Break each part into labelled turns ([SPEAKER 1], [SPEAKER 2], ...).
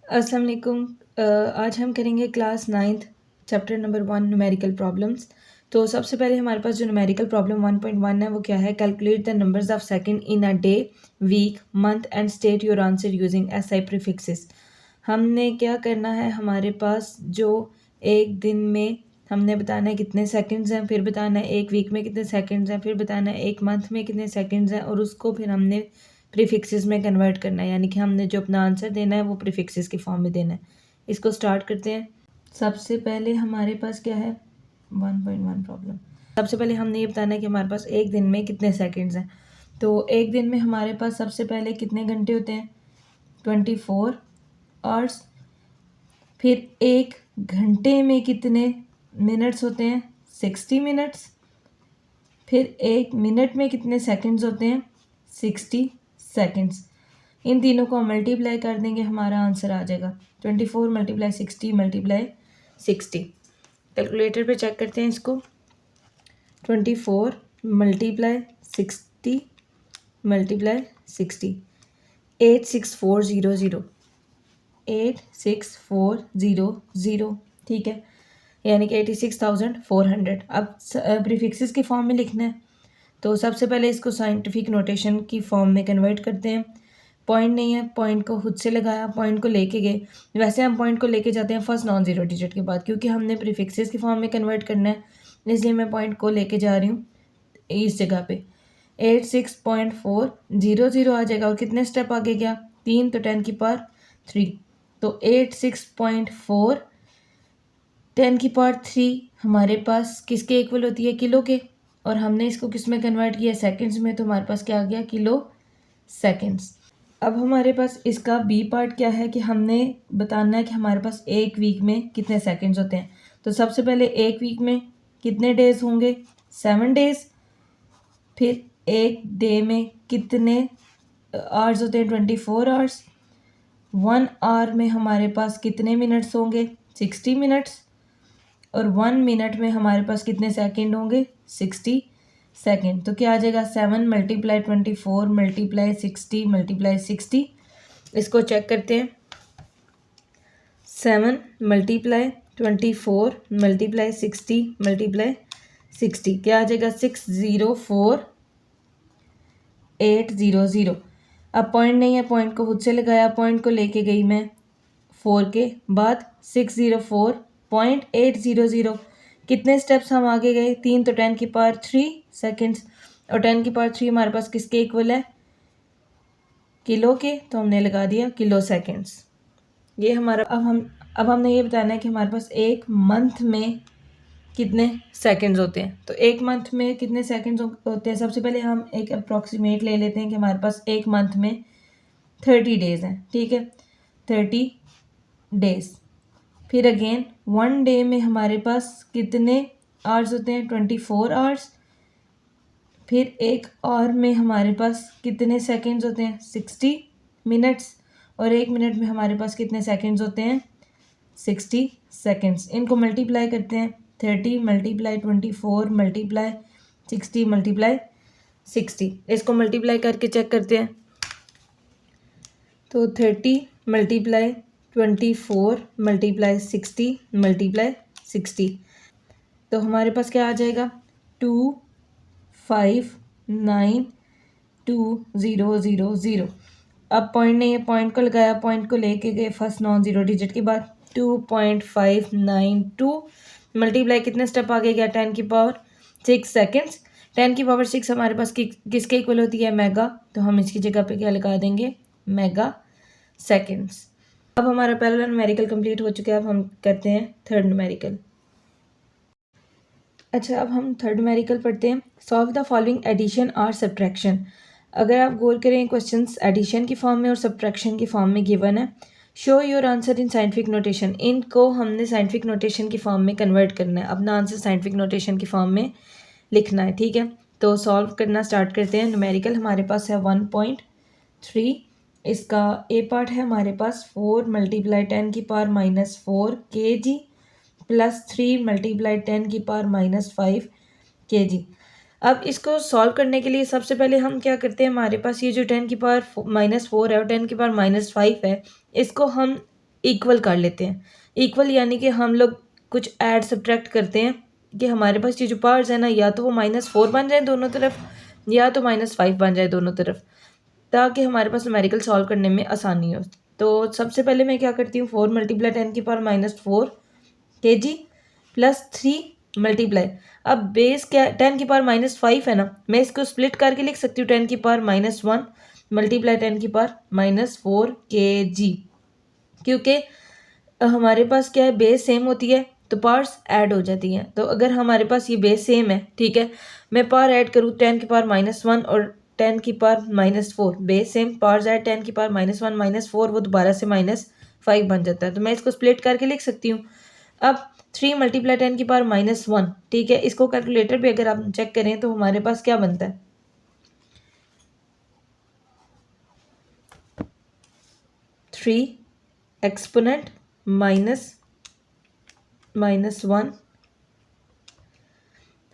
[SPEAKER 1] अस्सलाम वालेकुम। आज हम करेंगे class 9th chapter number 1 numerical problems. तो सबसे पहले हमारे पास जो न्यूमेरिकल प्रॉब्लम 1.1 है वो क्या है? Calculate the numbers of second in a day, week, month and state your answer using SI prefixes. हमने क्या करना है, हमारे पास जो एक दिन में हमने बताना है कितने सेकंड्स हैं, फिर बताना है एक वीक में कितने सेकंड्स हैं, फिर बताना है एक मंथ में कितने सेकंड्स हैं, और उसको फिर हमने प्रीफिक्सेस में कन्वर्ट करना है, यानी कि हमने जो अपना आंसर देना है वो प्रीफिक्सेस की फॉर्म में देना है। इसको स्टार्ट करते हैं। सबसे पहले हमारे पास क्या है? 1.1 प्रॉब्लम। सबसे पहले हमने ये बताना है कि हमारे पास एक दिन में कितने सेकंड्स हैं। तो एक दिन में हमारे पास सबसे पहले कितने घंटे होते हैं? 24 आवर्स। फिर एक घंटे में कितने मिनट्स होते हैं? 60 मिनट्स। फिर एक मिनट में कितने सेकंड्स होते हैं? 60 सेकंड्स। इन तीनों को मल्टीप्लाई कर देंगे, हमारा आंसर आ जाएगा 24 मल्टीप्लाई 60 मल्टीप्लाई 60। कैलकुलेटर पे चेक करते हैं इसको। 24 मल्टीप्लाई 60 मल्टीप्लाई 60, 86400, 86400, ठीक है, यानी कि 86,400। अब प्रीफिक्सेस की फॉर्म में लिखना है, तो सबसे पहले इसको साइंटिफिक नोटेशन की फॉर्म में कन्वर्ट करते हैं। पॉइंट नहीं है, पॉइंट को खुद से लगाया, पॉइंट को लेके गए। वैसे हम पॉइंट को लेके जाते हैं फर्स्ट नॉन ज़ीरो डिजिट के बाद, क्योंकि हमने प्रीफिक्सेस की फॉर्म में कन्वर्ट करना है, इसलिए मैं पॉइंट को लेके जा रही हूँ इस जगह पे। 86.400 आ जाएगा, और कितने स्टेप आगे गया? 3, तो 10 की पावर 3, तो 86.4 10 की पावर 3 हमारे पास किसके इक्वल होती है? किलो के। और हमने इसको किस में कन्वर्ट किया? सेकंड्स में, तो हमारे पास क्या आ गया? Kilo seconds. अब हमारे पास इसका बी पार्ट क्या है कि हमने बताना है कि हमारे पास एक वीक में कितने सेकंड्स होते हैं। तो सबसे पहले एक वीक में कितने डेज होंगे? 7 डेज। फिर एक डे में कितने आवर्स होते हैं? 24 आवर्स। 1 आवर में हमारे पास कितने मिनट्स होंगे? 60 मिनट्स। और 1 मिनट में हमारे पास कितने सेकंड होंगे? 60 सेकंड। तो क्या आ जाएगा? 7 मल्टीप्लाई 24 मल्टीप्लाई 60 मल्टीप्लाई 60। इसको चेक करते हैं। 7 मल्टीप्लाई 24 मल्टीप्लाई 60 मल्टीप्लाई 60, क्या आ जाएगा? 604,800। अब पॉइंट नहीं है, पॉइंट को खुद से लगाया, पॉइंट को लेके गई मैं 4 के बाद 604.800। कितने स्टेप्स हम आगे गए? 3, तो 10 की पावर 3 सेकेंड्स, और 10 की पावर 3 हमारे पास किसके इक्वल है? किलो के, तो हमने लगा दिया किलो सेकेंड्स। ये हमारा अब हमने ये बताना है कि हमारे पास एक मंथ में कितने सेकंड्स होते हैं। तो एक मंथ में कितने सेकंड्स होते हैं? सबसे पहले हम एक अप्रॉक्सीमेट ले लेते हैं कि हमारे पास एक मंथ में 30 डेज हैं, ठीक है, 30 डेज। फिर अगेन 1 डे में हमारे पास कितने आवर्स होते हैं? 24 आवर्स। फिर एक आवर में हमारे पास कितने सेकंड्स होते हैं? 60 मिनट्स। और एक मिनट में हमारे पास कितने सेकंड्स होते हैं? 60 सेकंड्स। इनको मल्टीप्लाई करते हैं। 30 मल्टीप्लाई 24 मल्टीप्लाई 60 मल्टीप्लाई 60। इसको मल्टीप्लाई करके चेक करते हैं। तो 30 मल्टीप्लाई 24 मल्टीप्लाई 60 मल्टीप्लाई 60, तो हमारे पास क्या आ जाएगा? 2592000। अब पॉइंट नहीं है, पॉइंट को लगाया, पॉइंट को लेके गए फर्स्ट नॉन ज़ीरो डिजिट के बाद। 2.592 मल्टीप्लाई कितने स्टेप आगे गया? 10 की पावर 6 सेकेंड्स। 10 की पावर 6 हमारे पास किसके इक्वल होती है? मेगा। तो हम इसकी जगह पे क्या लगा देंगे? Mega seconds. अब हमारा पहला न्यूमेरिकल कंप्लीट हो चुका है। अब हम करते हैं थर्ड न्यूमेरिकल। अच्छा, अब हम थर्ड न्यूमेरिकल पढ़ते हैं। सॉल्व द फॉलोइंग एडिशन और सब्ट्रैक्शन। अगर आप गौर करें, क्वेश्चंस एडिशन की फॉर्म में और सब्ट्रैक्शन की फॉर्म में गिवन है। Show your answer in scientific notation. इनको हमने साइंटिफिक नोटेशन की फॉर्म में कन्वर्ट करना है। अपना आंसर साइंटिफिक नोटेशन की फॉर्म में लिखना है, ठीक है। तो सॉल्व करना स्टार्ट करते हैं। न्यूमेरिकल हमारे पास है 1.3। इसका ए पार्ट है हमारे पास 4 मल्टीप्लाई 10 की पावर -4 kg प्लस 3 मल्टीप्लाई 10 की पावर -5 kg। अब इसको सॉल्व करने के लिए सबसे पहले हम क्या करते हैं, हमारे पास ये जो 10 की पावर -4 है और 10 की पावर -5 है, इसको हम इक्वल कर लेते हैं। इक्वल यानी कि हम लोग कुछ ऐड सब्ट्रैक्ट करते हैं कि हमारे पास ये जो पार्ट्स है ना, या तो वो -4 बन जाए दोनों तरफ, या तो -5 बन जाए दोनों तरफ, ताकि हमारे पास न्यूमेरिकल सॉल्व करने में आसानी हो। तो सबसे पहले मैं क्या करती हूँ, 4 × 10⁻⁴ kg प्लस 3 मल्टीप्लाई, अब बेस क्या 10⁻⁵ है ना, मैं इसको स्प्लिट करके लिख सकती हूँ 10⁻⁻1 मल्टीप्लाई 10⁻⁴ kg, क्योंकि हमारे पास क्या है, बेस सेम होती है तो पार्ट्स ऐड हो जाती हैं। तो अगर हमारे पास ये बेस सेम है, ठीक है, मैं पार ऐड करूँ 10⁻⁻1 और 10⁻⁴, बेस सेम, पार्ट्स ऐड 10⁻⁻1 -4, वो दोबारा से -5 बन जाता है। तो मैं इसको स्प्लिट करके लिख सकती हूँ। अब 3 × 10⁻⁻1, ठीक है, इसको कैलकुलेटर पे अगर आप चेक करें तो हमारे पास क्या बनता है, 3 एक्सपोनेंट -1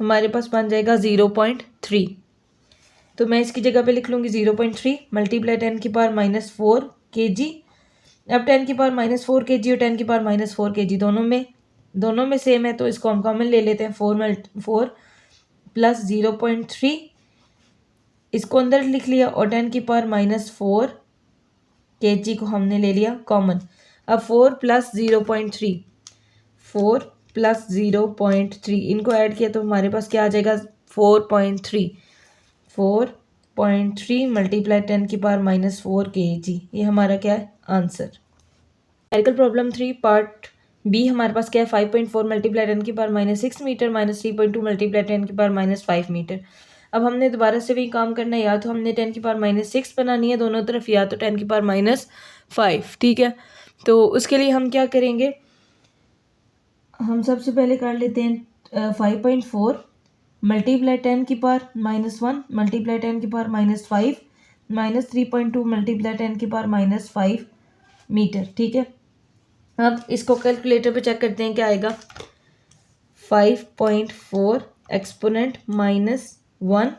[SPEAKER 1] हमारे पास बन जाएगा 0.3। तो मैं इसकी जगह पे लिख लूँगी 0.3 मल्टीप्लाई 10⁻⁴ kg। अब 10⁻⁴ kg और 10⁻⁴ kg दोनों में सेम है, तो इसको हम कॉमन ले लेते हैं। 4 प्लस 0.3 इसको अंदर लिख लिया, और 10⁻⁴ kg को हमने ले लिया कॉमन। अब 4 प्लस 0.3 इनको ऐड किया तो हमारे पास क्या आ जाएगा, 4.3 मल्टीप्लाई 10⁻⁴ kg, ये हमारा क्या है, answer. Numerical problem 3 part B हमारे पास क्या है, 5.4 मल्टीप्लाई 10⁻⁶ मीटर -3.2 मल्टीप्लाई 10⁻⁵ मीटर। अब हमने दोबारा से वही काम करना है, या तो हमने 10⁻�6 बनानी है दोनों तरफ, या तो 10⁻⁵, ठीक है। तो उसके लिए हम क्या करेंगे, हम सबसे पहले कर लेते हैं 5.4 मल्टीप्लाई 10⁻⁻1 मल्टीप्लाई 10⁻⁵ -3.2 मल्टीप्लाई 10⁻⁵ मीटर, ठीक है। अब इसको कैलकुलेटर पे चेक करते हैं क्या आएगा, 5.4 एक्सपोनेंट -1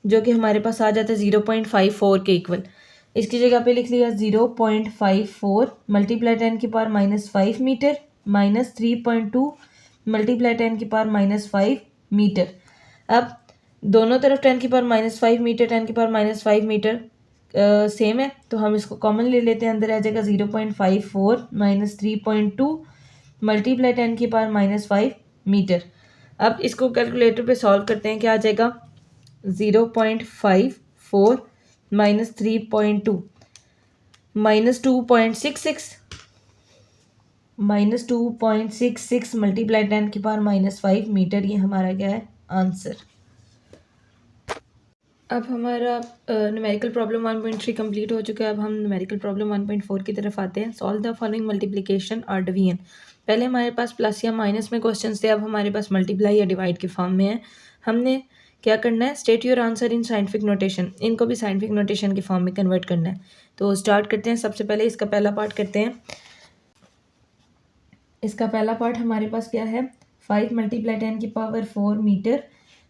[SPEAKER 1] जो कि हमारे पास आ जाता है 0.54 के इक्वल। इसकी जगह पे लिख लिया 0.54 मल्टीप्लाई 10⁻⁵ मीटर -3.2 मल्टीप्लाई 10⁻⁵ मीटर। अब दोनों तरफ 10⁻⁵ मीटर 10⁻⁵ मीटर सेम है, तो हम इसको कॉमन ले लेते हैं, अंदर आ जाएगा 0.54 -3.2 मल्टीप्लाई 10⁻⁵ मीटर। अब इसको कैलकुलेटर पे सॉल्व करते हैं, क्या आ जाएगा, 0.54 -3.2 -2.66 मल्टीप्लाई 10⁻⁵ मीटर, ये हमारा क्या है, आंसर। अब हमारा न्यूमेरिकल प्रॉब्लम 1.3 कंप्लीट हो चुका है। अब हम न्यूमेरिकल प्रॉब्लम 1.4 की तरफ आते हैं। सॉल्व द फॉलोइंग मल्टीप्लिकेशन और डिवीजन। पहले हमारे पास प्लस या माइनस में क्वेश्चंस थे, अब हमारे पास मल्टीप्लाई या डिवाइड के फॉर्म में है। हमने क्या करना है, state your answer in scientific notation, इनको भी साइंटिफिक नोटेशन के फॉर्म में कन्वर्ट करना है। तो स्टार्ट करते हैं। सबसे पहले इसका पहला पार्ट करते हैं। इसका पहला पार्ट हमारे पास क्या है, 5 multiply 10⁻⁴ metre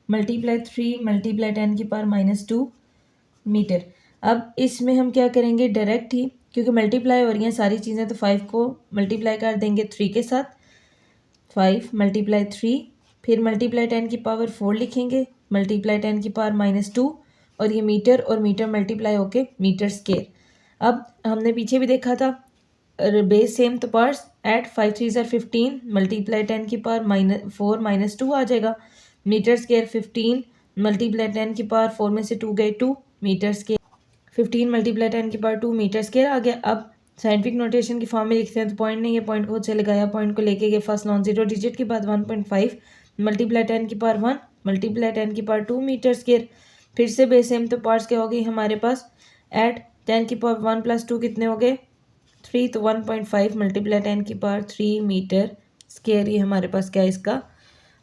[SPEAKER 1] multiply 3 multiply 10⁻⁻2 metre. अब इसमें हम क्या करेंगे, डायरेक्ट ही, क्योंकि मल्टीप्लाई हो रही हैं सारी चीज़ें, तो 5 को मल्टीप्लाई कर देंगे 3 के साथ, 5 मल्टीप्लाई 3, फिर मल्टीप्लाई 10⁻⁴ लिखेंगे मल्टीप्लाई 10⁻⁻2, और ये मीटर और मीटर मल्टीप्लाई होके मीटर स्क्वायर। अब हमने पीछे भी देखा था, बेस सेम तो पार्ट्स ऐड, 5 3 ज़र 15 मल्टीप्लाई 10⁻⁴ -2 आ जाएगा, मीटर स्क्वायर 15 मल्टीप्लाई 10⁻⁴ में से 2 गए 2 metre square, 15 multiply 10⁻2 metre square आ गया। अब साइंटिफिक नोटेशन की फॉर्म में लिखते हैं, तो पॉइंट नहीं है, पॉइंट को से लगाया, पॉइंट को लेके गए फर्स्ट नॉन जीरो डिजिट के बाद 1.5 मल्टीप्लाई 10⁻1 मल्टीप्लाई 10⁻2 मीटर स्क्वायर। फिर से बेस सेम तो पार्ट्स क्या हो गई हमारे पास, ऐड 10⁻1 + 2 कितने हो गए 3, तो 1.5 मल्टीप्लाई 10⁻3 मीटर स्क्वायर, ये हमारे पास क्या है, इसका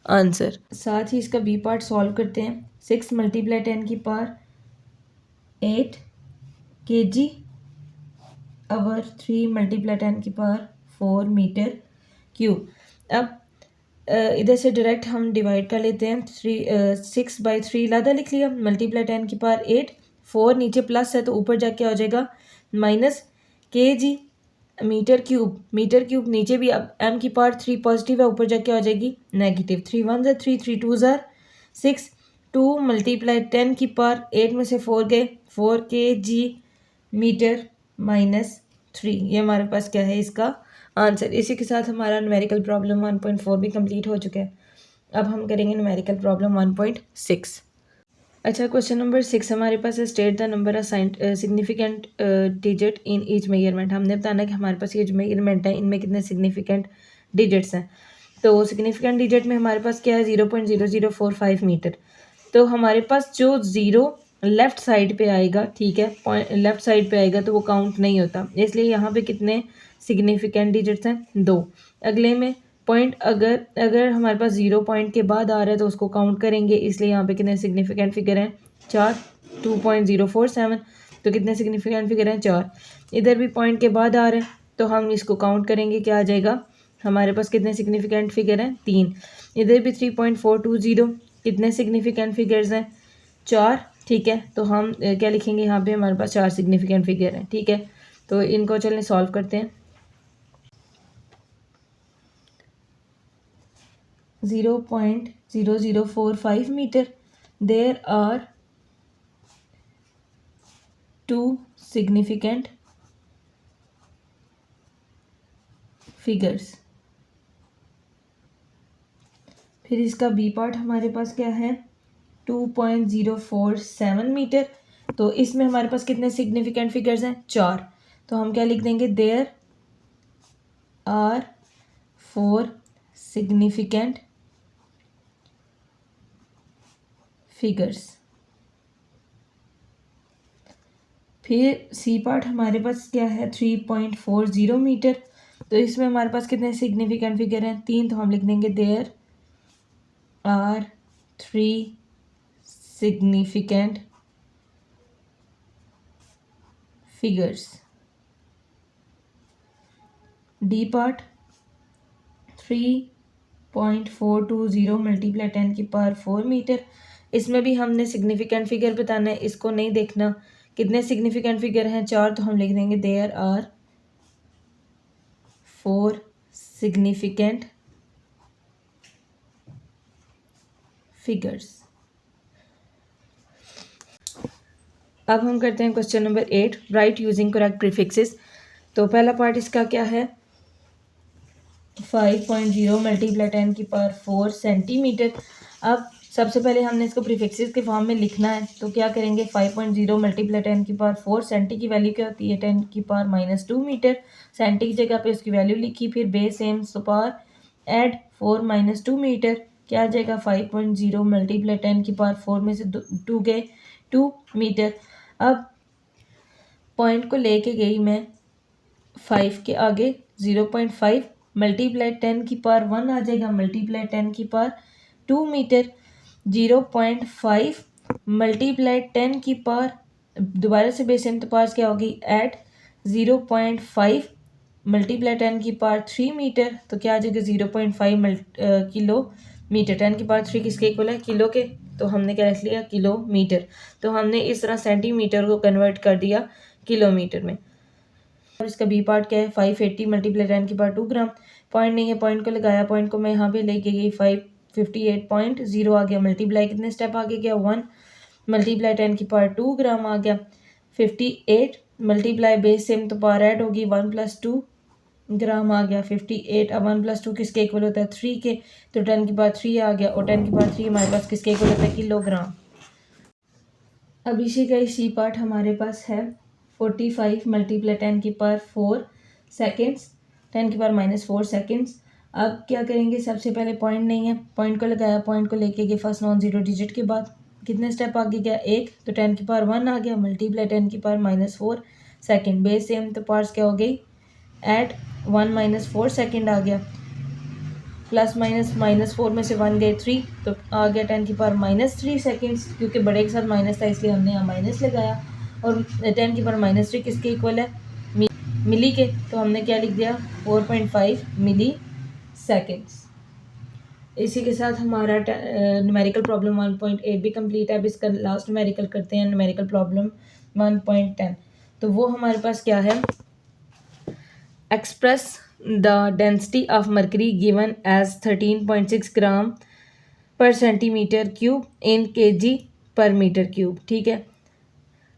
[SPEAKER 1] आंसर। साथ ही इसका बी पार्ट सॉल्व करते हैं। 6 मल्टीप्लाई 10⁸ kg और 3 मल्टीप्लाई 10⁻⁴ मीटर क्यूब। अब इधर से डायरेक्ट हम डिवाइड कर लेते हैं। 6/3 लादा लिख लिया मल्टीप्लाई 10⁸ 4 नीचे प्लस है तो ऊपर जाके हो जाएगा माइनस kg। मीटर क्यूब नीचे भी अब m की पावर 3 पॉजिटिव है, ऊपर जाके आ जाएगी नेगेटिव। 3 1 ज़ा 3, 3 2 ज़ा 6, 2 मल्टीप्लाई 10 की पावर 8 में से 4 गए, 4 kg मीटर माइनस 3। ये हमारे पास क्या है इसका आंसर। इसी के साथ हमारा न्यूमेरिकल प्रॉब्लम 1.4 भी कंप्लीट हो चुका है। अब हम करेंगे न्यूमेरिकल प्रॉब्लम 1.6। अच्छा, क्वेश्चन नंबर 6 हमारे पास है, state the number of significant digit in each measurement. हमने बताना कि हमारे पास ये जो मेजरमेंट है इनमें कितने सिग्निफिकेंट डिजिट्स हैं। तो सिग्निफिकेंट डिजिट में हमारे पास क्या है 0.0045 मीटर। तो हमारे पास जो ज़ीरो लेफ़्ट साइड पे आएगा, ठीक है, पॉइंट लेफ़्ट साइड पे आएगा तो वो काउंट नहीं होता, इसलिए यहाँ पे कितने सिग्निफिकेंट डिजिट्स हैं 2। अगले में पॉइंट अगर हमारे पास 0 पॉइंट के बाद आ रहा है तो उसको काउंट करेंगे, इसलिए यहाँ पे कितने सिग्निफिकेंट फिगर हैं 4, 2.047। तो कितने सिग्निफिकेंट फिगर हैं 4। इधर भी पॉइंट के बाद आ रहा है तो हम इसको काउंट करेंगे, क्या आ जाएगा हमारे पास कितने सिग्निफिकेंट फिगर हैं 3। इधर भी 3.420, कितने सिग्निफिकेंट फिगर्स हैं 4, ठीक है। तो हम क्या लिखेंगे यहाँ पे हमारे पास 4 सिग्निफिकेंट फिगर हैं, ठीक है। तो इनको चलें सॉल्व करते हैं। 0.0045 मीटर, देयर आर 2 सिग्निफिकेंट फिगर्स। फिर इसका बी पार्ट हमारे पास क्या है 2.047 मीटर। तो इसमें हमारे पास कितने सिग्निफिकेंट फिगर्स हैं 4। तो हम क्या लिख देंगे देयर आर 4 सिग्निफिकेंट फिगर्स। फिर सी पार्ट हमारे पास क्या है 3.40 मीटर। तो इसमें हमारे पास कितने सिग्निफिकेंट फिगर हैं 3। तो हम लिख देंगे there are 3 significant figures. D part 3.420 multiply 10 की पावर 4 मीटर। इसमें भी हमने सिग्निफिकेंट फिगर बताना है, इसको नहीं देखना कितने सिग्निफिकेंट फिगर हैं 4। तो हम लिख देंगे देयर आर 4 सिग्निफिकेंट फिगर्स। अब हम करते हैं question number 8, right using correct prefixes. तो पहला पार्ट इसका क्या है 5.0 मल्टीप्लाई 10 की पावर 4 सेंटीमीटर। अब सबसे पहले हमने इसको प्रीफिक्सेस के फॉर्म में लिखना है, तो क्या करेंगे 5.0 मल्टीप्लाई 10 की पावर 4, सेंटी की वैल्यू क्या होती है 10 की पावर -2 मीटर। सेंटी की जगह पे उसकी वैल्यू लिखी, फिर base same power add 4 -2 metre, क्या आ जाएगा 5.0 मल्टीप्लाई 10 की पावर 4 में से 2 गए 2 मीटर। अब पॉइंट को लेके गई मैं 5 के आगे 0.5 मल्टीप्लाई 10 की पावर 1 आ जाएगा, मल्टीप्लाई 10 की पावर 2 मीटर। 0.5 मल्टीप्लाई 10 की पावर, दोबारा से बेस सेम तो पास क्या होगी ऐट 0.5 मल्टीप्लाई 10 की पावर 3 मीटर। तो क्या आ जाएगा 0.5 किलो मीटर। 10 की पावर 3 किसके इक्वल है किलो के, तो हमने क्या लिख लिया किलोमीटर। तो हमने इस तरह सेंटीमीटर को कन्वर्ट कर दिया किलोमीटर में। और इसका बी पार्ट क्या है 580 मल्टीप्लाई 10 की पावर 2 ग्राम। पॉइंट नहीं है, पॉइंट को लगाया, पॉइंट को मैं यहाँ पे लेके गई 558.0 आ गया, मल्टीप्लाई कितने स्टेप आगे गया 1 मल्टीप्लाई 10 की पावर 2 ग्राम आ गया। 58 मल्टीप्लाई बेस सेम तो पावर ऐड होगी 1 + 2 ग्राम आ गया 58। अब 1 + 2 किसके इक्वल होता है 3 के, तो 10 की पावर 3 आ गया, और 10 की पावर 3 हमारे पास किसके इक्वल होता है किलोग्राम। अब इसी का सी पार्ट हमारे पास है 45 मल्टीप्लाई 10 की पावर 4 सेकेंड्स, 10 की पावर -4 सेकेंड्स। अब क्या करेंगे सबसे पहले पॉइंट नहीं है, पॉइंट को लगाया, पॉइंट को लेके गए फर्स्ट नॉन ज़ीरो डिजिट के बाद कितने स्टेप आगे गया 1, तो 10 की पावर 1 आ गया, मल्टीप्लाई 10 की पावर -4 सेकेंड, बेस सेम तो पार्ट्स क्या हो गई ऐड 1 - 4 सेकेंड आ गया, प्लस माइनस -4 में से 1 गए 3, तो आ गया 10 की पावर -3 सेकेंड्स। क्योंकि बड़े के साथ माइनस था इसलिए हमने यहाँ माइनस लगाया, और 10 की पावर -3 किसके इक्वल है मिली के, तो हमने क्या लिख दिया 4.5 मिली सेकेंड्स। इसी के साथ हमारा न्यूमेरिकल प्रॉब्लम 1.8 भी कंप्लीट है। अब इसका लास्ट न्यूमेरिकल करते हैं, न्यूमेरिकल प्रॉब्लम 1.10। तो वो हमारे पास क्या है express the density of mercury given as 13.6 gram per centimetre cube in KG per metre cube. ठीक है,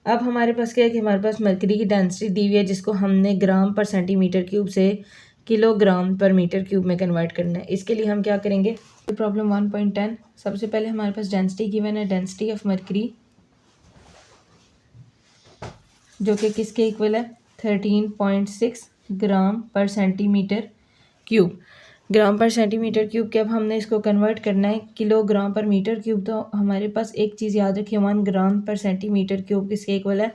[SPEAKER 1] अब हमारे पास क्या है कि हमारे पास मरकरी की डेंसिटी दी हुई है जिसको हमने ग्राम पर सेंटीमीटर क्यूब से किलोग्राम पर मीटर क्यूब में कन्वर्ट करना है। इसके लिए हम क्या करेंगे, प्रॉब्लम 1.10, सबसे पहले हमारे पास डेंसिटी गिवन है, डेंसिटी ऑफ मरकरी जो कि किसके इक्वल है 13.6 ग्राम पर सेंटीमीटर क्यूब। ग्राम पर सेंटीमीटर क्यूब के अब हमने इसको कन्वर्ट करना है किलोग्राम पर मीटर क्यूब। तो हमारे पास एक चीज़ याद रखिए, 1 ग्राम पर सेंटीमीटर क्यूब किसके इक्वल है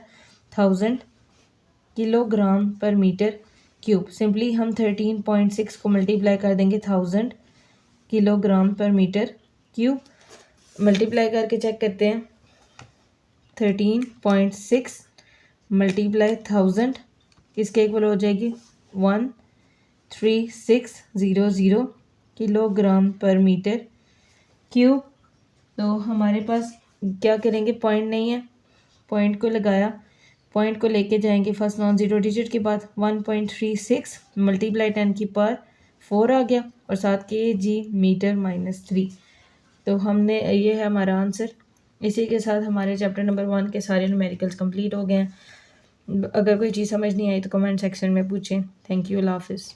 [SPEAKER 1] 1000 किलोग्राम पर मीटर क्यूब। सिंपली हम 13.6 को मल्टीप्लाई कर देंगे 1000 किलोग्राम पर मीटर क्यूब। मल्टीप्लाई करके चेक करते हैं, 13.6 मल्टीप्लाई 1000 किसके इक्वल हो जाएगी 13600 किलोग्राम पर मीटर क्यूब। तो हमारे पास क्या करेंगे, पॉइंट नहीं है, पॉइंट को लगाया, पॉइंट को लेके जाएंगे फर्स्ट नॉन ज़ीरो डिजिट के बाद 1.36 मल्टीप्लाई 10 की पावर 4 आ गया और साथ के जी मीटर -3। तो हमने ये है हमारा आंसर। इसी के साथ हमारे चैप्टर नंबर 1 के सारे न्यूमेरिकल्स कंप्लीट हो गए हैं। अगर कोई चीज़ समझ नहीं आई तो कमेंट सेक्शन में पूछें। थैंक यू, अल्लाह हाफिज़।